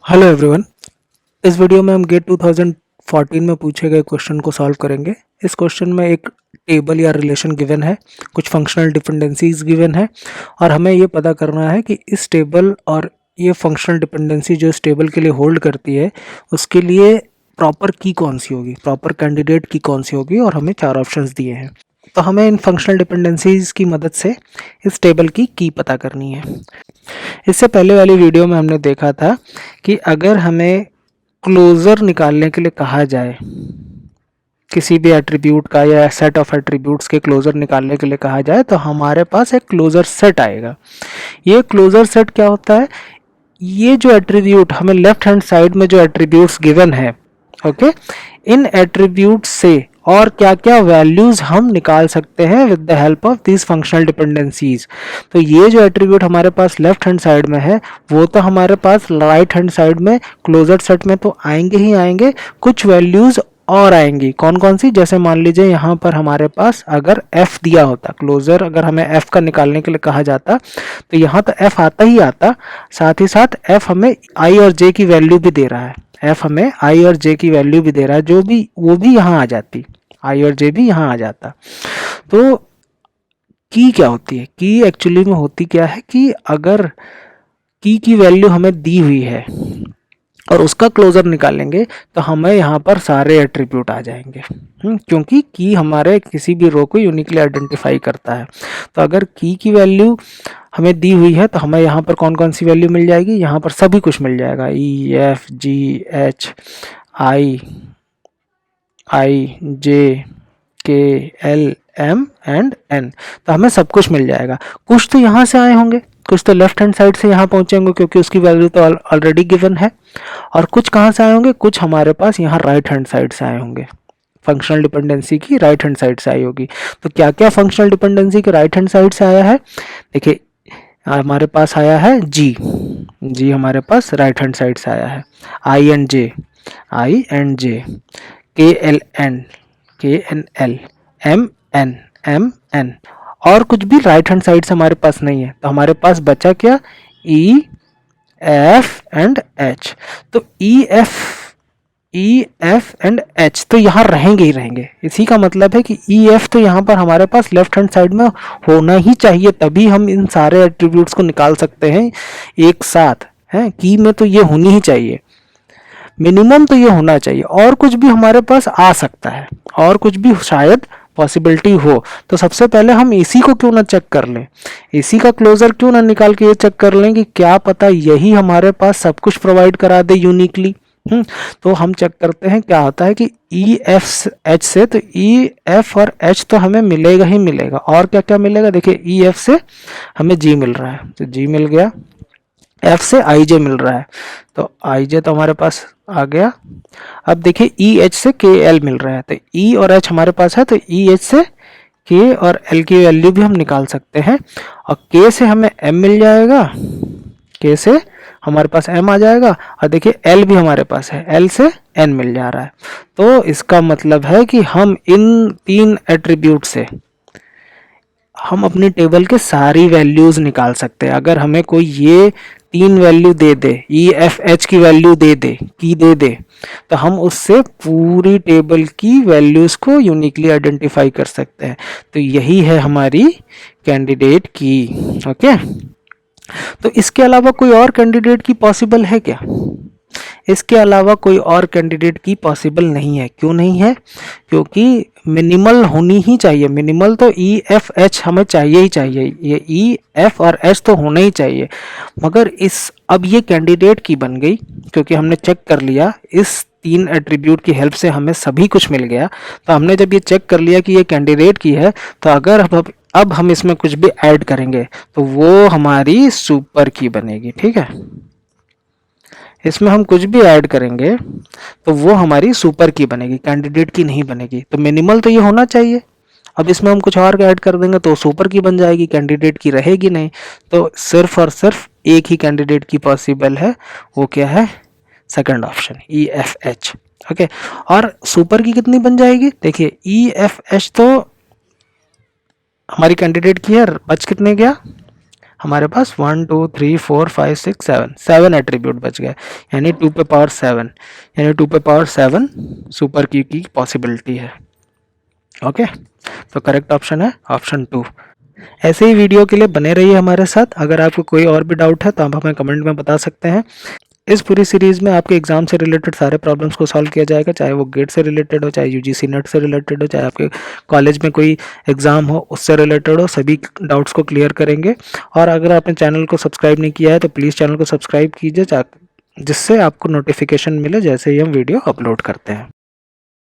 Hello everyone. इस video में हम गेट 2014 में पूछे गए क्वेश्चन को सॉल्व करेंगे। इस क्वेश्चन में एक टेबल या रिलेशन गिवन है, कुछ फंक्शनल डिपेंडेंसीज गिवन है और हमें ये पता करना है कि इस टेबल और ये फंक्शनल डिपेंडेंसी जो इस टेबल के लिए होल्ड करती है उसके लिए प्रॉपर की कौन सी होगी, प्रॉपर कैंडिडेट की कौन सी होगी, और हमें 4 ऑप्शंस दिए हैं। तो हमें इन फंक्शनल डिपेंडेंसीज की मदद से इस टेबल की पता करनी है। इससे पहले वाली वीडियो में हमने देखा था कि अगर हमें क्लोजर निकालने के लिए कहा जाए, किसी भी एट्रीब्यूट का या सेट ऑफ एट्रीब्यूट्स के क्लोजर निकालने के लिए कहा जाए, तो हमारे पास एक क्लोजर सेट आएगा। ये क्लोजर सेट क्या होता है? ये जो एट्रीब्यूट हमें लेफ्ट हैंड साइड में जो एट्रीब्यूट्स गिवन है, ओके, इन एट्रीब्यूट से और क्या क्या वैल्यूज हम निकाल सकते हैं with the help of this functional dependencies. तो ये जो एट्रीब्यूट हमारे पास लेफ्ट हैंड साइड में है वो तो हमारे पास राइट हैंड साइड में क्लोजर सेट में तो आएंगे ही आएंगे, कुछ वैल्यूज और आएंगी। कौन कौन सी? जैसे मान लीजिए यहाँ पर हमारे पास अगर f दिया होता, क्लोजर अगर हमें f का निकालने के लिए कहा जाता तो यहाँ तो f आता ही आता, साथ ही साथ f हमें i और j की वैल्यू भी दे रहा है। f हमें i और j की वैल्यू भी दे रहा है, जो भी वो भी यहाँ आ जाती, i और j भी यहाँ आ जाता। तो की क्या होती है? की एक्चुअली में होती क्या है कि अगर की वैल्यू हमें दी हुई है और उसका क्लोजर निकालेंगे तो हमें यहाँ पर सारे एट्रीब्यूट आ जाएंगे, क्योंकि की हमारे किसी भी रो को यूनिकली आइडेंटिफाई करता है। तो अगर की वैल्यू हमें दी हुई है तो हमें यहाँ पर कौन कौन सी वैल्यू मिल जाएगी? यहाँ पर सभी कुछ मिल जाएगा, E F G H I जे के एल एम एंड एन, तो हमें सब कुछ मिल जाएगा। कुछ तो यहाँ से आए होंगे, कुछ तो लेफ्ट हैंड साइड से यहाँ पहुंचे होंगे क्योंकि उसकी वैल्यू तो ऑलरेडी गिवन है, और कुछ कहाँ से आए होंगे? कुछ हमारे पास यहाँ राइट हैंड साइड से आए होंगे, फंक्शनल डिपेंडेंसी की राइट हैंड साइड से आई होगी। तो क्या क्या फंक्शनल डिपेंडेंसी के राइट हैंड साइड से आया है? देखिए, हमारे पास आया है जी हमारे पास राइट हैंड साइड से आया है, आई एंड जे के एन एल एम एन, और कुछ भी राइट हैंड साइड से हमारे पास नहीं है। तो हमारे पास बचा क्या? E F and H. तो ई एफ एंड एच तो यहाँ रहेंगे ही रहेंगे। इसी का मतलब है कि ई एफ तो यहाँ पर हमारे पास लेफ्ट हैंड साइड में होना ही चाहिए, तभी हम इन सारे एट्रीब्यूट्स को निकाल सकते हैं एक साथ, है की में तो ये होनी ही चाहिए, मिनिमम तो ये होना चाहिए। और कुछ भी हमारे पास आ सकता है, और कुछ भी शायद पॉसिबिलिटी हो। तो सबसे पहले हम इसी को क्यों ना चेक कर लें, इसी का क्लोजर क्यों ना निकाल के ये चेक कर लें कि क्या पता यही हमारे पास सब कुछ प्रोवाइड करा दे यूनिकली। तो हम चेक करते हैं क्या होता है कि ई एफ एच से, तो ई एफ और एच तो हमें मिलेगा ही मिलेगा, और क्या क्या मिलेगा? देखिए, ई एफ से हमें जी मिल रहा है तो जी मिल गया, एफ से आई जे मिल रहा है तो आई जे तो हमारे पास आ गया। अब देखिए, ई एच से के एल मिल रहा है, तो ई और एच हमारे पास है, तो ई एच से के और एल की वैल्यू भी हम निकाल सकते हैं। और के से हमें एम मिल जाएगा, के से हमारे पास एम आ जाएगा, और देखिए एल भी हमारे पास है, एल से एन मिल जा रहा है। तो इसका मतलब है कि हम इन 3 एट्रीब्यूट से हम अपनी टेबल के सारी वैल्यूज निकाल सकते हैं। अगर हमें कोई ये 3 वैल्यू दे दे, ई एफ एच की वैल्यू दे दे, की दे दे, तो हम उससे पूरी टेबल की वैल्यूज को यूनिकली आइडेंटिफाई कर सकते हैं। तो यही है हमारी कैंडिडेट की। ओके, तो इसके अलावा कोई और कैंडिडेट की पॉसिबल है क्या? इसके अलावा कोई और कैंडिडेट की पॉसिबल नहीं है। क्यों नहीं है? क्योंकि मिनिमल होनी ही चाहिए। मिनिमल तो ई एफ एच हमें चाहिए ही चाहिए, ये ई एफ और एच तो होना ही चाहिए। मगर इस अब ये कैंडिडेट की बन गई क्योंकि हमने चेक कर लिया, इस 3 एट्रीब्यूट की हेल्प से हमें सभी कुछ मिल गया। तो हमने जब ये चेक कर लिया कि ये कैंडिडेट की है, तो अगर अब हम इसमें कुछ भी ऐड करेंगे तो वो हमारी सुपर की बनेगी। ठीक है, इसमें हम कुछ भी ऐड करेंगे तो वो हमारी सुपर की बनेगी, कैंडिडेट की नहीं बनेगी। तो मिनिमल तो ये होना चाहिए। अब इसमें हम कुछ और ऐड कर देंगे तो सुपर की बन जाएगी, कैंडिडेट की रहेगी नहीं। तो सिर्फ और सिर्फ एक ही कैंडिडेट की पॉसिबल है, वो क्या है? Second option, E F H. Okay, और सुपर की कितनी बन जाएगी? देखिए, ई एफ एच तो हमारी कैंडिडेट की है, बच कितने गया? हमारे पास 1 2 3 4 5 6 7 एट्रीब्यूट बच गए, यानी 2 पे पावर 7, यानी 2 पे पावर 7 सुपर की पॉसिबिलिटी है। ओके, तो करेक्ट ऑप्शन है ऑप्शन 2। ऐसे ही वीडियो के लिए बने रहिए हमारे साथ। अगर आपको कोई और भी डाउट है तो आप हमें कमेंट में बता सकते हैं। इस पूरी सीरीज में आपके एग्जाम से रिलेटेड सारे प्रॉब्लम्स को सॉल्व किया जाएगा, चाहे वो गेट से रिलेटेड हो, चाहे यूजीसी नेट से रिलेटेड हो, चाहे आपके कॉलेज में कोई एग्जाम हो उससे रिलेटेड हो, सभी डाउट्स को क्लियर करेंगे। और अगर आपने चैनल को सब्सक्राइब नहीं किया है तो प्लीज़ चैनल को सब्सक्राइब कीजिए, जिससे आपको नोटिफिकेशन मिले जैसे ही हम वीडियो अपलोड करते हैं।